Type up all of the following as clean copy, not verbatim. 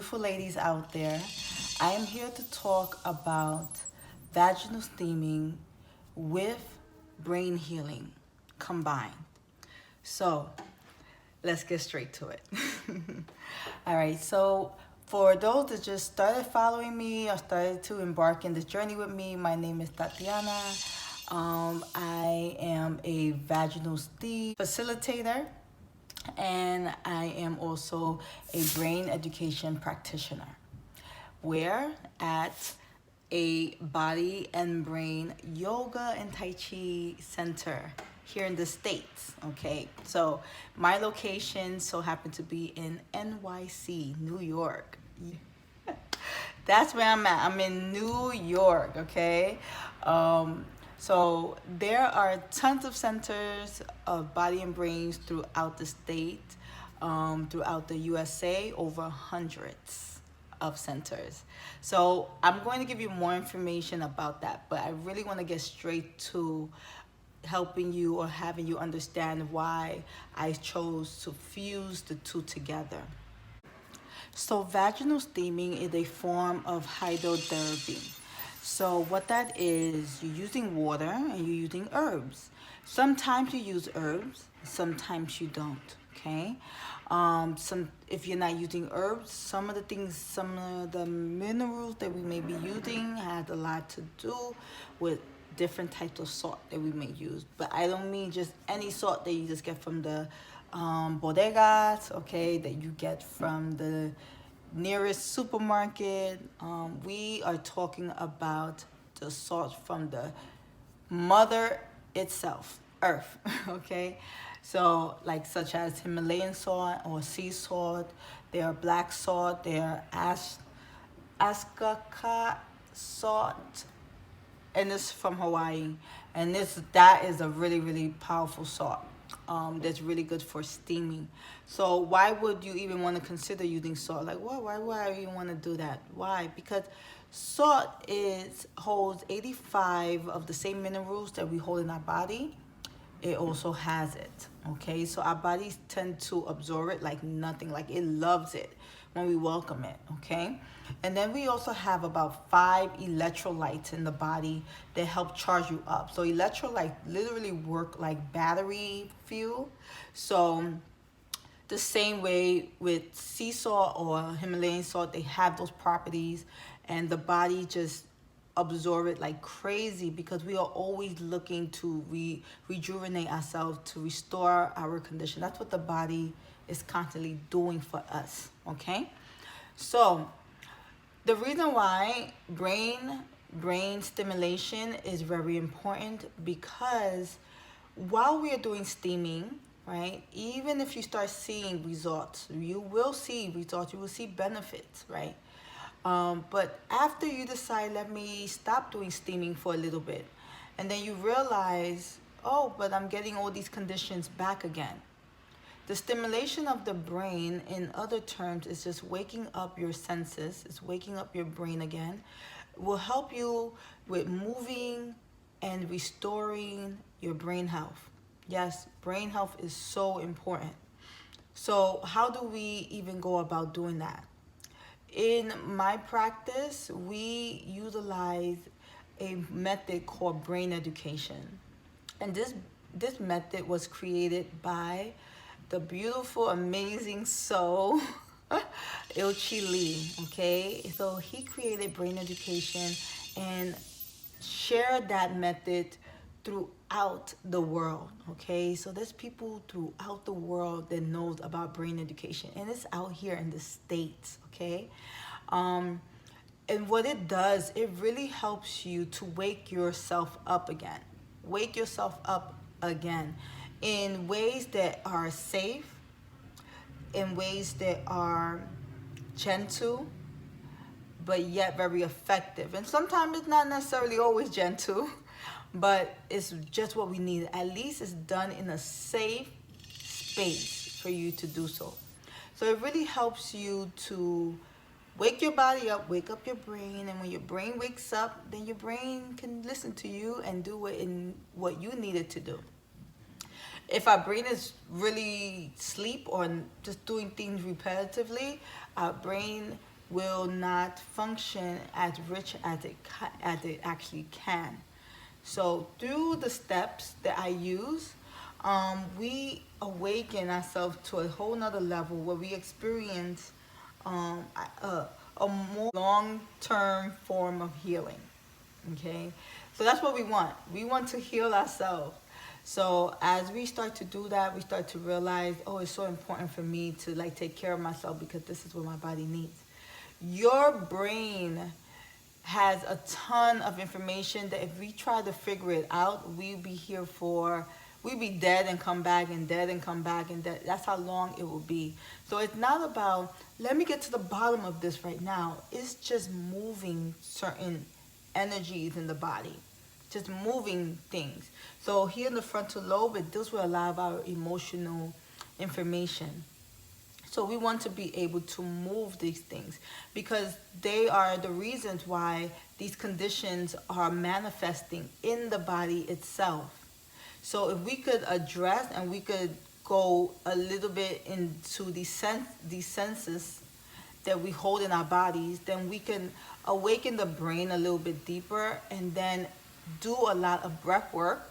beautiful ladies out there. I am here to talk about vaginal steaming with brain healing combined. So let's get straight to it. All right, so for those that just started following me or started to embark in this journey with me, my name is Tatiana. I am a vaginal steam facilitator, and I am also a brain education practitioner. We're at a body and brain yoga and tai chi center here in the States. Okay, so my location so happened to be in NYC, New York. That's where I'm at. I'm in New York. Okay. So there are tons of centers of body and brains throughout the state, throughout the USA, over hundreds of centers. So I'm going to give you more information about that, but I really want to get straight to helping you or having you understand why I chose to fuse the two together. So vaginal steaming is a form of hydrotherapy. So what that is, you're using water and you're using herbs. Sometimes you use herbs, sometimes you don't. Okay. If you're not using herbs, some of the minerals that we may be using has a lot to do with different types of salt that we may use. But I don't mean just any salt that you just get from the bodegas, okay, that you get from the nearest supermarket. We are talking about the salt from the mother itself, earth. Okay, so like such as Himalayan salt or sea salt. There are black salt. There are Askaka salt, and it's from Hawaii. And that is a really powerful salt. That's really good for steaming. So why would you even want to consider using salt? Like, why would I even want to do that? Why? Because salt holds 85 of the same minerals that we hold in our body. It also has it. Okay, so our bodies tend to absorb it like nothing. Like it loves it when we welcome it. Okay, and then we also have about 5 electrolytes in the body that help charge you up. So electrolytes literally work like battery fuel. So the same way with sea salt or Himalayan salt, they have those properties, and the body just absorb it like crazy because we are always looking to rejuvenate ourselves, to restore our condition. That's what the body is constantly doing for us. Okay, so the reason why brain stimulation is very important, because while we are doing steaming, right, even if you start seeing results, you will see results, you will see benefits, right? But after you decide, let me stop doing steaming for a little bit, and then you realize, oh, but I'm getting all these conditions back again. The stimulation of the brain, in other terms, is just waking up your senses. It's waking up your brain again. It will help you with moving and restoring your brain health. Yes, brain health is so important. So how do we even go about doing that? In my practice, we utilize a method called brain education. And this method was created by the beautiful, amazing soul, ILchi Lee. Okay, so he created brain education and shared that method throughout the world. Okay, so there's people throughout the world that knows about brain education, and it's out here in the States. Okay, and what it does, it really helps you to wake yourself up again. Wake yourself up again in ways that are safe, in ways that are gentle, but yet very effective. And sometimes it's not necessarily always gentle, but it's just what we need. At least it's done in a safe space for you to do so. So it really helps you to wake your body up, wake up your brain, and when your brain wakes up, then your brain can listen to you and do what you need it to do. If our brain is really asleep or just doing things repetitively, our brain will not function as rich as it actually can. So through the steps that I use, we awaken ourselves to a whole nother level where we experience um, a more long-term form of healing. Okay, so that's what we want. We want to heal ourselves. So as we start to do that, we start to realize, oh, it's so important for me to like take care of myself because this is what my body needs. Your brain has a ton of information that if we try to figure it out, we'd be dead and come back and dead and come back and dead. That's how long it will be. So it's not about, let me get to the bottom of this right now. It's just moving certain energies in the body, just moving things. So here in the frontal lobe, it deals with a lot of our emotional information. So we want to be able to move these things because they are the reasons why these conditions are manifesting in the body itself. So if we could address and we could go a little bit into these senses that we hold in our bodies, then we can awaken the brain a little bit deeper and then do a lot of breath work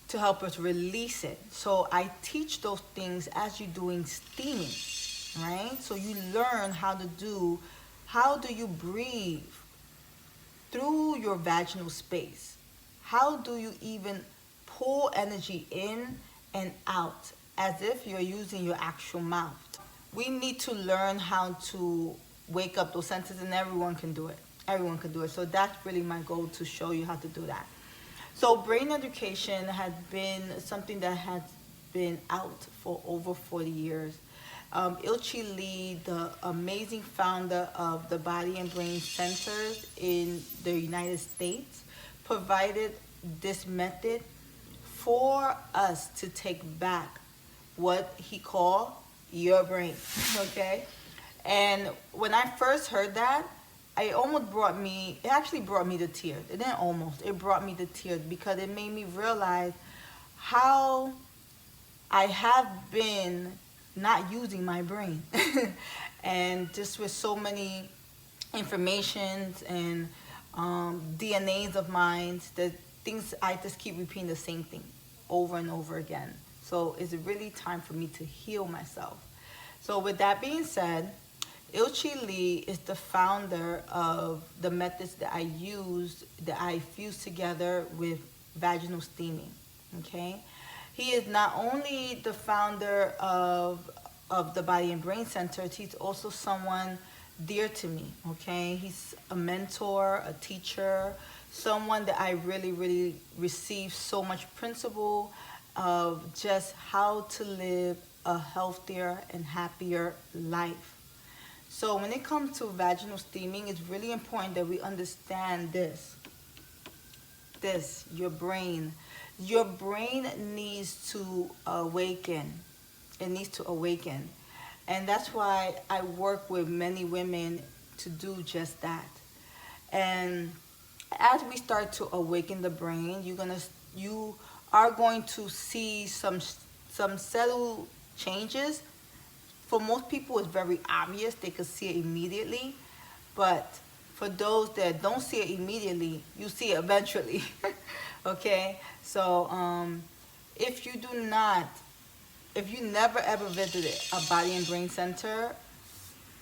to help us release it. So I teach those things as you're doing steaming, right? So you learn how do you breathe through your vaginal space? How do you even pull energy in and out as if you're using your actual mouth? We need to learn how to wake up those senses, and everyone can do it. Everyone can do it. So that's really my goal, to show you how to do that. So brain education has been something that has been out for over 40 years. ILchi Lee, the amazing founder of the BodynBrain Centers in the United States, provided this method for us to take back what he called your brain, okay? And when I first heard that, it actually brought me to tears. It didn't almost, it brought me to tears because it made me realize how I have been not using my brain. And just with so many informations and DNAs of mine, that things, I just keep repeating the same thing over and over again. So it's really time for me to heal myself. So with that being said, ILchi Lee is the founder of the methods that I use, that I fuse together with vaginal steaming, okay? He is not only the founder of the BodynBrain Centers, he's also someone dear to me, okay? He's a mentor, a teacher, someone that I really, really received so much principle of just how to live a healthier and happier life. So when it comes to vaginal steaming, it's really important that we understand this, your brain. Your brain needs to awaken. It needs to awaken. And that's why I work with many women to do just that. And as we start to awaken the brain, you are going to see some subtle changes. For most people, it's very obvious. They could see it immediately. But for those that don't see it immediately, you see it eventually. Okay? So if you never ever visited a BodynBrain Center,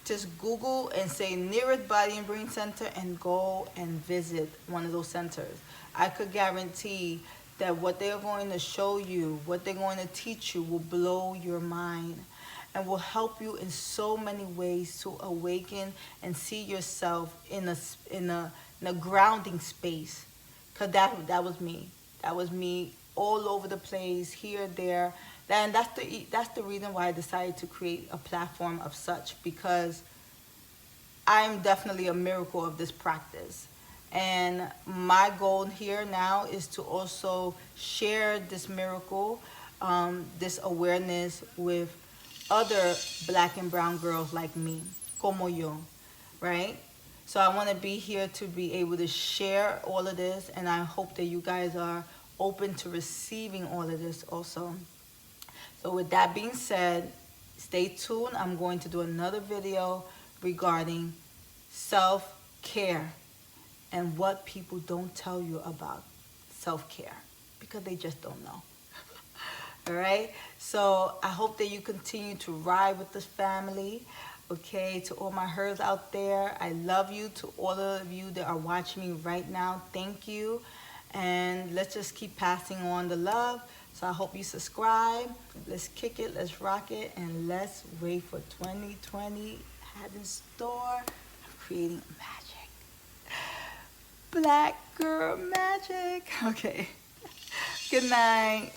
just Google and say nearest BodynBrain Center and go and visit one of those centers. I could guarantee that what they're going to show you, what they're going to teach you will blow your mind and will help you in so many ways to awaken and see yourself in a grounding space. Cause that was me. That was me all over the place, here, there. And that's the reason why I decided to create a platform of such, because I'm definitely a miracle of this practice. And my goal here now is to also share this miracle, this awareness with other black and brown girls like me, como yo, right? So I want to be here to be able to share all of this, and I hope that you guys are open to receiving all of this also. So with that being said, stay tuned. I'm going to do another video regarding self-care and what people don't tell you about self-care because they just don't know. All right, so I hope that you continue to ride with this family. Okay, to all my herds out there, I love you. To all of you that are watching me right now, thank you. And let's just keep passing on the love. So I hope you subscribe. Let's kick it, let's rock it, and let's wait for 2020 have in store. I'm creating magic. Black girl magic. Okay. Good night.